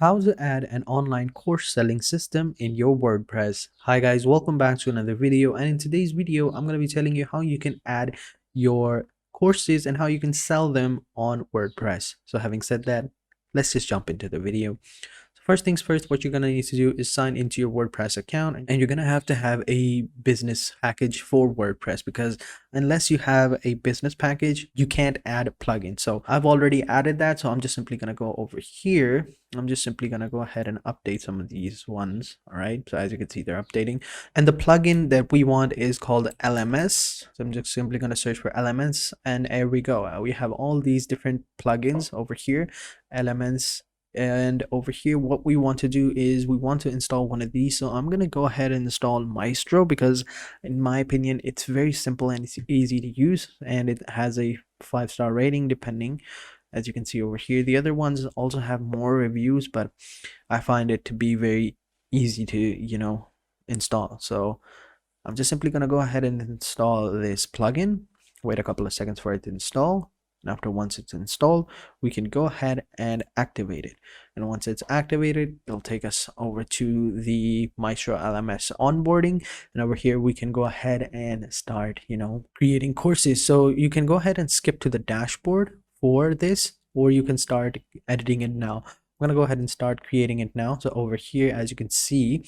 How to add an online course selling system in your WordPress. Hi guys, welcome back to another video, and in today's video I'm going to be telling you how you can add your courses and how you can sell them on WordPress. So having said that, let's just jump into the video. First things first, what you're going to need to do is sign into your WordPress account, and you're going to have a business package for WordPress, because unless you have a business package, you can't add a plugin. So I've already added that. So I'm just simply going to go over here. I'm just simply going to go ahead and update some of these ones. All right. So as you can see, they're updating, and the plugin that we want is called LMS. So I'm just simply going to search for LMS, and there we go. We have all these different plugins over here, LMS. And over here, what we want to do is we want to install one of these. So I'm going to go ahead and install Maestro, because in my opinion, it's very simple and it's easy to use, and it has a 5-star rating depending, as you can see over here. The other ones also have more reviews, but I find it to be very easy to install. So I'm just simply going to go ahead and install this plugin. Wait a couple of seconds for it to install. And after once it's installed, we can go ahead and activate it. And once it's activated, it'll take us over to the Maestro LMS onboarding. And over here, we can go ahead and start, creating courses. So you can go ahead and skip to the dashboard for this, or you can start editing it now. I'm going to go ahead and start creating it now. So over here, as you can see,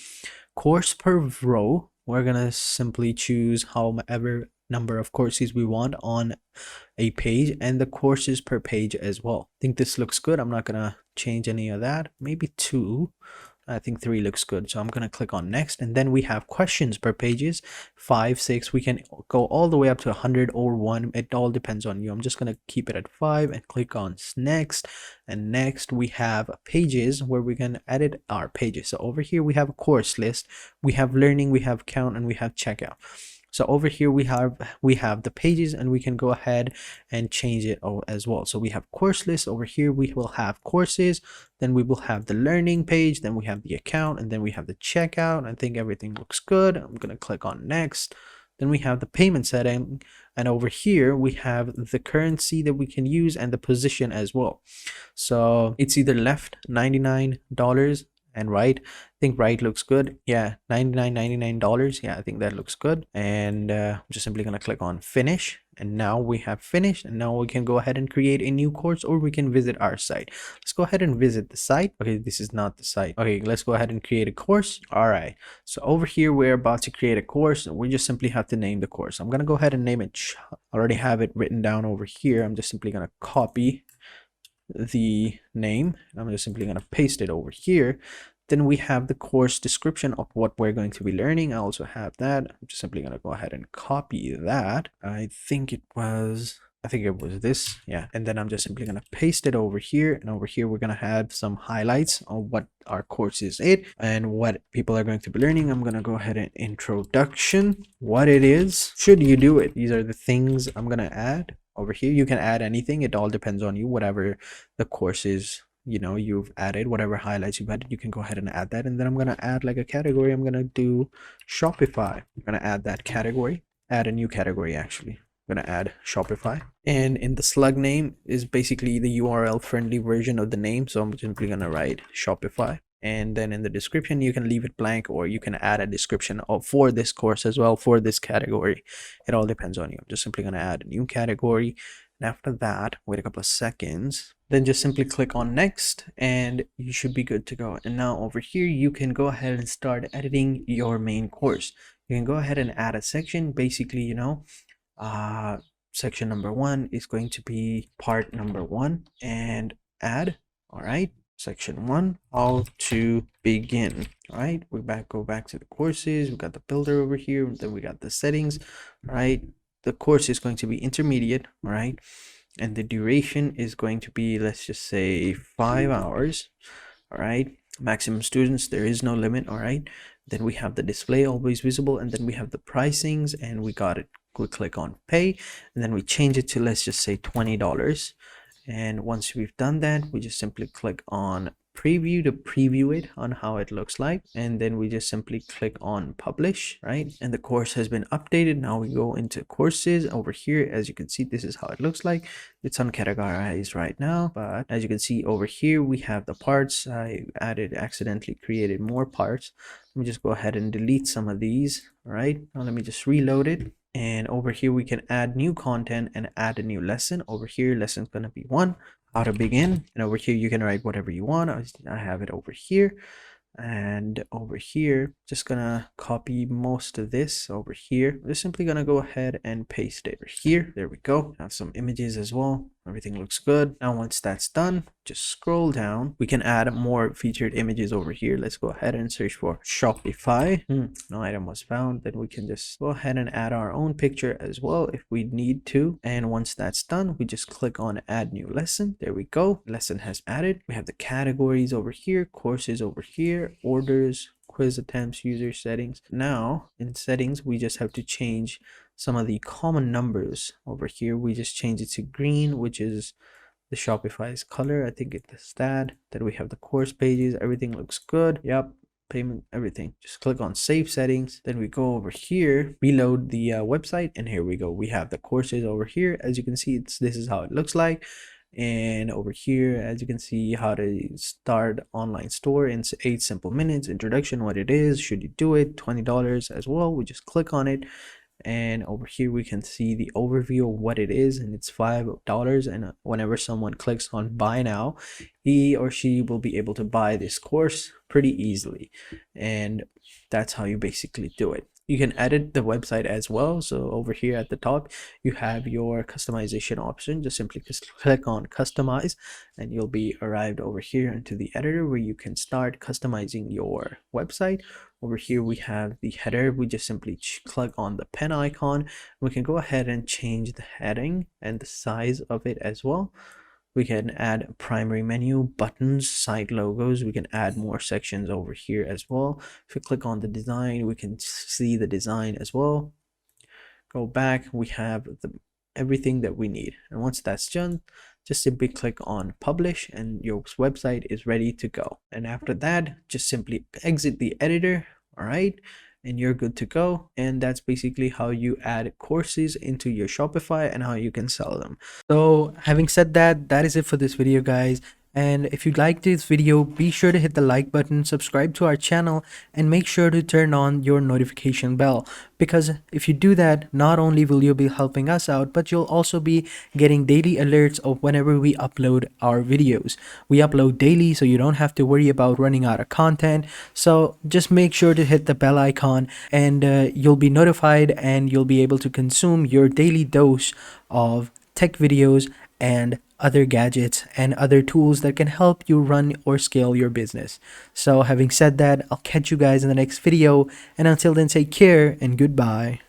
course per row, we're going to simply choose however number of courses we want on a page, and the courses per page as well. I think this looks good. I'm not gonna change any of that. Maybe 2. I think 3 looks good. So I'm gonna click on next, and then we have questions per pages, 5, 6. We can go all the way up to 100 or 1. It all depends on you. I'm just gonna keep it at 5 and click on next. And next we have pages, where we can edit our pages. So over here we have a course list, we have learning, we have count, and we have checkout. So over here we have the pages, and we can go ahead and change it as well. So we have course list. Over here we will have courses, then we will have the learning page, then we have the account, and then we have the checkout. I think everything looks good. I'm going to click on next. Then we have the payment setting, and over here we have the currency that we can use and the position as well. So it's either left $99 and right. I think right looks good. Yeah, $99. Yeah, I think that looks good. And I'm just simply gonna click on finish, and now we have finished, and now we can go ahead and create a new course, or we can visit our site. Let's go ahead and visit the site. Okay, this is not the site. Okay, let's go ahead and create a course. All right, so over here we're about to create a course, and we just simply have to name the course. I'm gonna go ahead and name it. I already have it written down over here. I'm just simply gonna copy the name. I'm just simply going to paste it over here. Then we have the course description of what we're going to be learning. I also have that. I'm just simply going to go ahead and copy that. I think it was this. Yeah. And then I'm just simply going to paste it over here. And over here, we're going to have some highlights on what our course is and what people are going to be learning. I'm going to go ahead and introduction, what it is, should you do it. These are the things I'm going to add. Over here, you can add anything. It all depends on you. Whatever the course is, you've added, whatever highlights you've added, you can go ahead and add that. And then I'm going to add like a category. I'm going to do Shopify. I'm going to add that category, add a new category actually. I'm going to add Shopify. And in the slug name is basically the URL friendly version of the name. So I'm simply going to write Shopify. And then in the description, you can leave it blank, or you can add a description for this course as well, for this category. It all depends on you. I'm just simply going to add a new category. And after that, wait a couple of seconds. Then just simply click on next, and you should be good to go. And now over here, you can go ahead and start editing your main course. You can go ahead and add a section. Basically, section number 1 is going to be part number 1, and add. All right. Section 1, how to begin. All right, go back to the courses. We got the builder over here, then we got the settings. All right, the course is going to be intermediate. All right, and the duration is going to be, let's just say, 5 hours. All right, maximum students, there is no limit. All right, then we have the display always visible, and then we have the pricings, and we got it. We click on pay, and then we change it to, let's just say, $20. And once we've done that, we just simply click on preview to preview it on how it looks like, and then we just simply click on publish, right? And the course has been updated. Now we go into courses over here. As you can see, this is how it looks like. It's uncategorized right now, but as you can see over here, we have the parts. I accidentally created more parts. Let me just go ahead and delete some of these. All right, now let me just reload it. And over here, we can add new content and add a new lesson. Over here, lesson's going to be 1, how to begin. And over here, you can write whatever you want. I have it over here. And over here, just gonna copy most of this over here. We're simply gonna go ahead and paste it over here. There we go. Have some images as well. Everything looks good. Now once that's done, just scroll down. We can add more featured images over here. Let's go ahead and search for Shopify. No item was found. Then we can just go ahead and add our own picture as well if we need to. And once that's done, we just click on add new lesson. There we go. Lesson has added. We have the categories over here, courses over here, orders, quiz attempts, user settings. Now in settings, we just have to change some of the common numbers over here. We just change it to green, which is the Shopify's color. I think it's that. Then we have the course pages. Everything looks good. Yep. Payment, everything. Just click on save settings. Then we go over here, reload the website, and here we go. We have the courses over here. As you can see, this is how it looks like. And over here, as you can see, how to start online store in 8 simple minutes, introduction, what it is, should you do it, $20 as well. We just click on it, and over here we can see the overview of what it is, and it's $5. And whenever someone clicks on buy now, he or she will be able to buy this course pretty easily. And that's how you basically do it. You can edit the website as well. So over here at the top, you have your customization option. Just simply click on customize, and you'll be arrived over here into the editor where you can start customizing your website. Over here, we have the header. We just simply click on the pen icon. We can go ahead and change the heading and the size of it as well. We can add primary menu, buttons, site logos. We can add more sections over here as well. If we click on the design, we can see the design as well. Go back, we have everything that we need. And once that's done, just simply click on publish, and your website is ready to go. And after that, just simply exit the editor, all right? And you're good to go. And that's basically how you add courses into your Shopify and how you can sell them. So having said that, that is it for this video, guys. And if you liked this video, be sure to hit the like button, subscribe to our channel, and make sure to turn on your notification bell. Because if you do that, not only will you be helping us out, but you'll also be getting daily alerts of whenever we upload our videos. We upload daily, so you don't have to worry about running out of content. So just make sure to hit the bell icon, and you'll be notified, and you'll be able to consume your daily dose of tech videos and other gadgets and other tools that can help you run or scale your business. So having said that, I'll catch you guys in the next video, and until then, take care and goodbye.